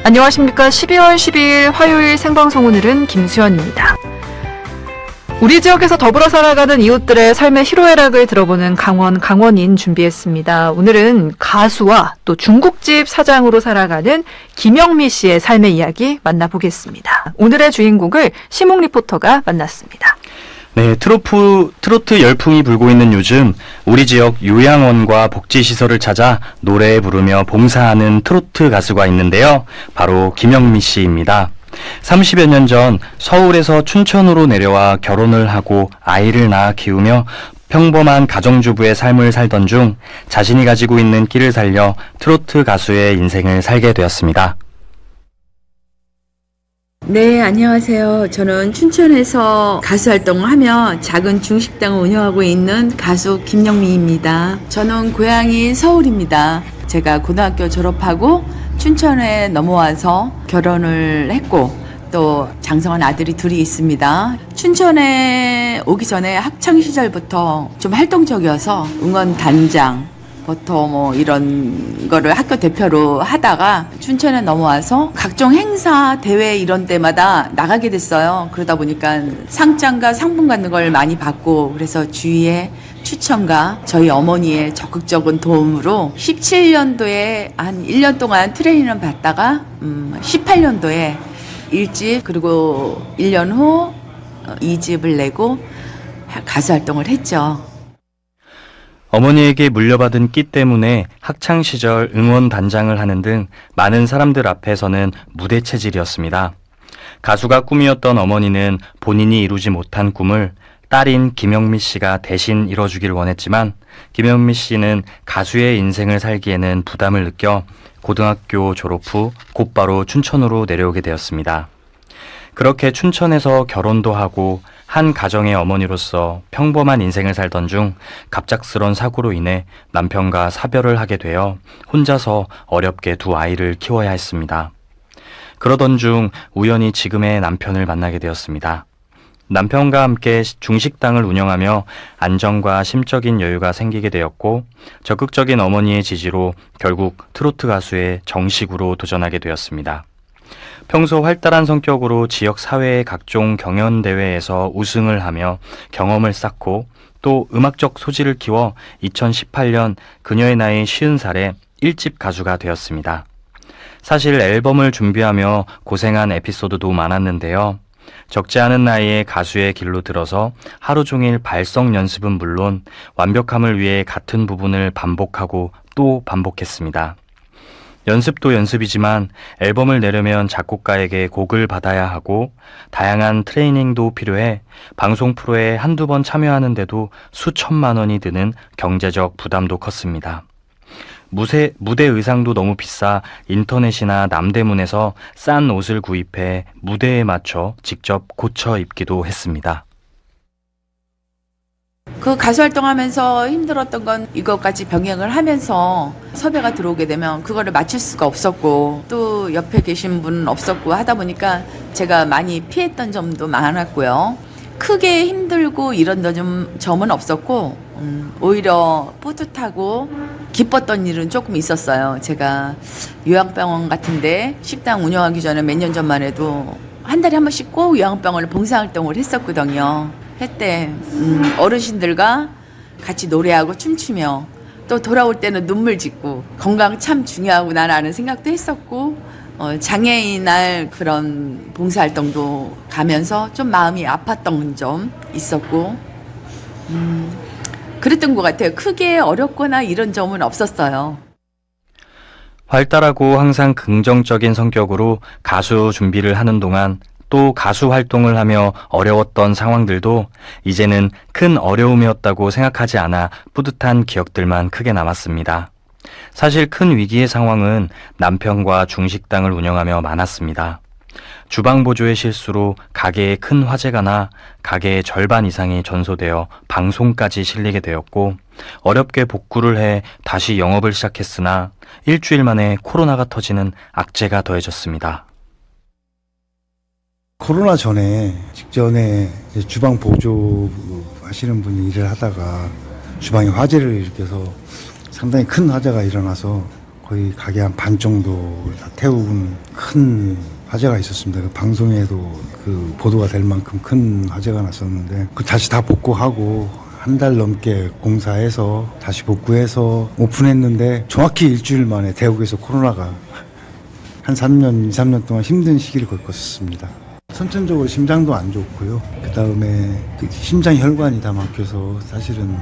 안녕하십니까. 12월 12일 화요일 생방송 오늘은 김수현입니다. 우리 지역에서 더불어 살아가는 이웃들의 삶의 희로애락을 들어보는 강원인 준비했습니다. 오늘은 가수와 또 중국집 사장으로 살아가는 김영미 씨의 삶의 이야기 만나보겠습니다. 오늘의 주인공을 시몽 리포터가 만났습니다. 네, 트로트 열풍이 불고 있는 요즘 우리 지역 요양원과 복지시설을 찾아 노래 부르며 봉사하는 트로트 가수가 있는데요. 바로 김영미 씨입니다. 30여 년 전 서울에서 춘천으로 내려와 결혼을 하고 아이를 낳아 키우며 평범한 가정주부의 삶을 살던 중 자신이 가지고 있는 끼를 살려 트로트 가수의 인생을 살게 되었습니다. 네, 안녕하세요. 저는 춘천에서 가수 활동을 하며 작은 중식당을 운영하고 있는 가수 김영미입니다. 저는 고향이 서울입니다. 제가 고등학교 졸업하고 춘천에 넘어와서 결혼을 했고 또 장성한 아들이 둘이 있습니다. 춘천에 오기 전에 학창시절부터 좀 활동적이어서 응원단장 부터 이런 거를 학교 대표로 하다가 춘천에 넘어와서 각종 행사, 대회 이런 때마다 나가게 됐어요. 그러다 보니까 상장과 상품 같은 걸 많이 받고 그래서 주위에 추천과 저희 어머니의 적극적인 도움으로 17년도에 한 1년 동안 트레이닝을 받다가 18년도에 1집 그리고 1년 후 2집을 내고 가수 활동을 했죠. 어머니에게 물려받은 끼 때문에 학창시절 응원단장을 하는 등 많은 사람들 앞에서는 무대 체질이었습니다. 가수가 꿈이었던 어머니는 본인이 이루지 못한 꿈을 딸인 김영미 씨가 대신 이뤄주길 원했지만 김영미 씨는 가수의 인생을 살기에는 부담을 느껴 고등학교 졸업 후 곧바로 춘천으로 내려오게 되었습니다. 그렇게 춘천에서 결혼도 하고 한 가정의 어머니로서 평범한 인생을 살던 중 갑작스런 사고로 인해 남편과 사별을 하게 되어 혼자서 어렵게 두 아이를 키워야 했습니다. 그러던 중 우연히 지금의 남편을 만나게 되었습니다. 남편과 함께 중식당을 운영하며 안정과 심적인 여유가 생기게 되었고 적극적인 어머니의 지지로 결국 트로트 가수에 정식으로 도전하게 되었습니다. 평소 활달한 성격으로 지역 사회의 각종 경연대회에서 우승을 하며 경험을 쌓고 또 음악적 소질을 키워 2018년 그녀의 나이 50살에 1집 가수가 되었습니다. 사실 앨범을 준비하며 고생한 에피소드도 많았는데요. 적지 않은 나이에 가수의 길로 들어서 하루 종일 발성 연습은 물론 완벽함을 위해 같은 부분을 반복하고 또 반복했습니다. 연습도 연습이지만 앨범을 내려면 작곡가에게 곡을 받아야 하고 다양한 트레이닝도 필요해 방송 프로에 한두 번 참여하는데도 수천만 원이 드는 경제적 부담도 컸습니다. 무대 의상도 너무 비싸 인터넷이나 남대문에서 싼 옷을 구입해 무대에 맞춰 직접 고쳐 입기도 했습니다. 그 가수 활동하면서 힘들었던 건 이것까지 병행을 하면서 섭외가 들어오게 되면 그거를 맞출 수가 없었고 또 옆에 계신 분은 없었고 하다 보니까 제가 많이 피했던 점도 많았고요. 크게 힘들고 이런 점은 없었고 오히려 뿌듯하고 기뻤던 일은 조금 있었어요. 제가 요양병원 같은데 식당 운영하기 전에 몇 년 전만 해도 한 달에 한 번씩 꼭 요양병원을 봉사활동을 했었거든요. 했대 어르신들과 같이 노래하고 춤추며 또 돌아올 때는 눈물 짓고 건강 참 중요하구나라는 생각도 했었고 장애인 날 그런 봉사활동도 가면서 좀 마음이 아팠던 점 있었고 그랬던 것 같아요. 크게 어렵거나 이런 점은 없었어요. 활달하고 항상 긍정적인 성격으로 가수 준비를 하는 동안 또 가수 활동을 하며 어려웠던 상황들도 이제는 큰 어려움이었다고 생각하지 않아 뿌듯한 기억들만 크게 남았습니다. 사실 큰 위기의 상황은 남편과 중식당을 운영하며 많았습니다. 주방 보조의 실수로 가게에 큰 화재가 나 가게의 절반 이상이 전소되어 방송까지 실리게 되었고 어렵게 복구를 해 다시 영업을 시작했으나 일주일 만에 코로나가 터지는 악재가 더해졌습니다. 코로나 직전에 주방 보조 하시는 분이 일을 하다가 주방에 화재를 일으켜서 상당히 큰 화재가 일어나서 거의 가게 한 반 정도를 다 태우는 큰 화재가 있었습니다. 그 방송에도 그 보도가 될 만큼 큰 화재가 났었는데 그 다시 다 복구하고 한 달 넘게 공사해서 다시 복구해서 오픈했는데 정확히 일주일 만에 대구에서 코로나가 한 3년, 2, 3년 동안 힘든 시기를 겪었습니다. 선천적으로 심장도 안 좋고요. 그 다음에 심장 혈관이 다 막혀서 사실은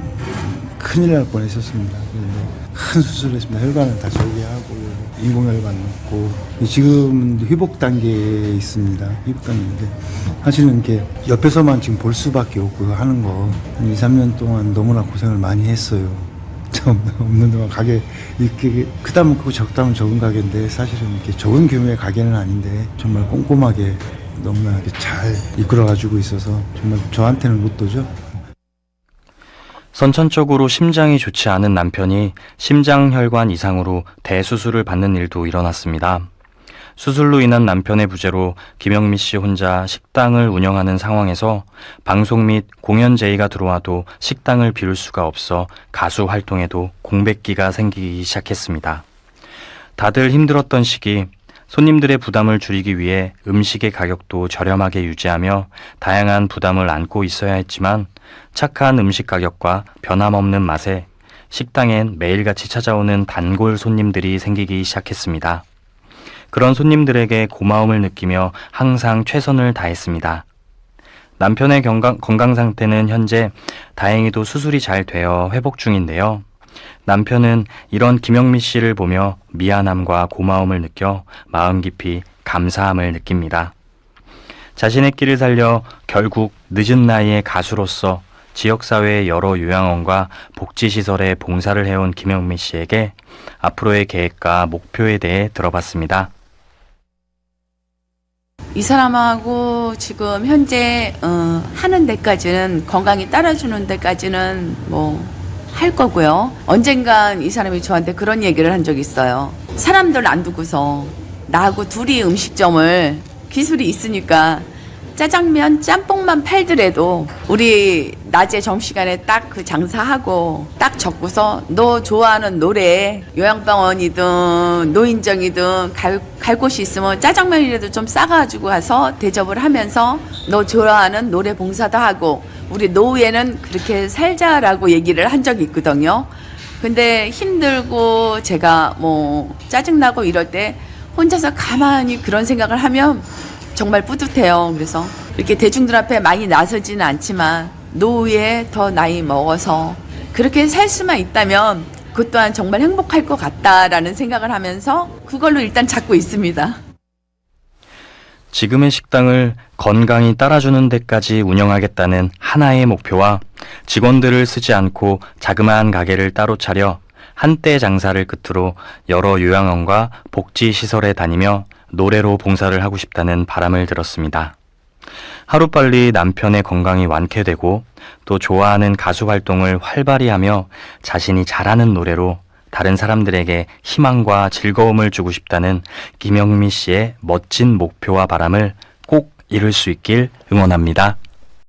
큰일 날 뻔했었습니다. 큰 수술을 했습니다. 혈관을 다 절개하고 인공혈관 넣고 지금 회복 단계에 있습니다. 회복 단계인데 사실은 이렇게 옆에서만 지금 볼 수밖에 없고 하는 거 한 2, 3년 동안 너무나 고생을 많이 했어요. 없는 동안 가게 이렇게 크다면 크고 적다면 적은 가게인데 사실은 이렇게 적은 규모의 가게는 아닌데 정말 꼼꼼하게 너무나 이렇게 잘 이끌어가지고 있어서 정말 저한테는 로또죠. 선천적으로 심장이 좋지 않은 남편이 심장혈관 이상으로 대수술을 받는 일도 일어났습니다. 수술로 인한 남편의 부재로 김영미 씨 혼자 식당을 운영하는 상황에서 방송 및 공연 제의가 들어와도 식당을 비울 수가 없어 가수 활동에도 공백기가 생기기 시작했습니다. 다들 힘들었던 시기, 손님들의 부담을 줄이기 위해 음식의 가격도 저렴하게 유지하며 다양한 부담을 안고 있어야 했지만 착한 음식 가격과 변함없는 맛에 식당엔 매일같이 찾아오는 단골 손님들이 생기기 시작했습니다. 그런 손님들에게 고마움을 느끼며 항상 최선을 다했습니다. 남편의 건강 상태는 현재 다행히도 수술이 잘 되어 회복 중인데요. 남편은 이런 김영미 씨를 보며 미안함과 고마움을 느껴 마음 깊이 감사함을 느낍니다. 자신의 길을 살려 결국 늦은 나이에 가수로서 지역사회의 여러 요양원과 복지시설에 봉사를 해온 김영미 씨에게 앞으로의 계획과 목표에 대해 들어봤습니다. 이 사람하고 지금 현재 하는 데까지는 건강이 따라주는 데까지는 뭐 할 거고요. 언젠간 이 사람이 저한테 그런 얘기를 한 적이 있어요. 사람들 안 두고서 나하고 둘이 음식점을 기술이 있으니까 짜장면 짬뽕만 팔더라도 우리 낮에 점심시간에 딱 그 장사하고 딱 적고서 너 좋아하는 노래 요양병원이든 노인정이든 갈 곳이 있으면 짜장면이라도 좀 싸가지고 가서 대접을 하면서 너 좋아하는 노래 봉사도 하고 우리 노후에는 그렇게 살자라고 얘기를 한 적이 있거든요. 근데 힘들고 제가 뭐 짜증나고 이럴 때 혼자서 가만히 그런 생각을 하면 정말 뿌듯해요. 그래서 이렇게 대중들 앞에 많이 나서지는 않지만 노후에 더 나이 먹어서 그렇게 살 수만 있다면 그것 또한 정말 행복할 것 같다라는 생각을 하면서 그걸로 일단 찾고 있습니다. 지금의 식당을 건강히 따라주는 데까지 운영하겠다는 하나의 목표와 직원들을 쓰지 않고 자그마한 가게를 따로 차려 한때 장사를 끝으로 여러 요양원과 복지시설에 다니며 노래로 봉사를 하고 싶다는 바람을 들었습니다. 하루빨리 남편의 건강이 완쾌되고 또 좋아하는 가수 활동을 활발히 하며 자신이 잘하는 노래로 다른 사람들에게 희망과 즐거움을 주고 싶다는 김영미 씨의 멋진 목표와 바람을 꼭 이룰 수 있길 응원합니다.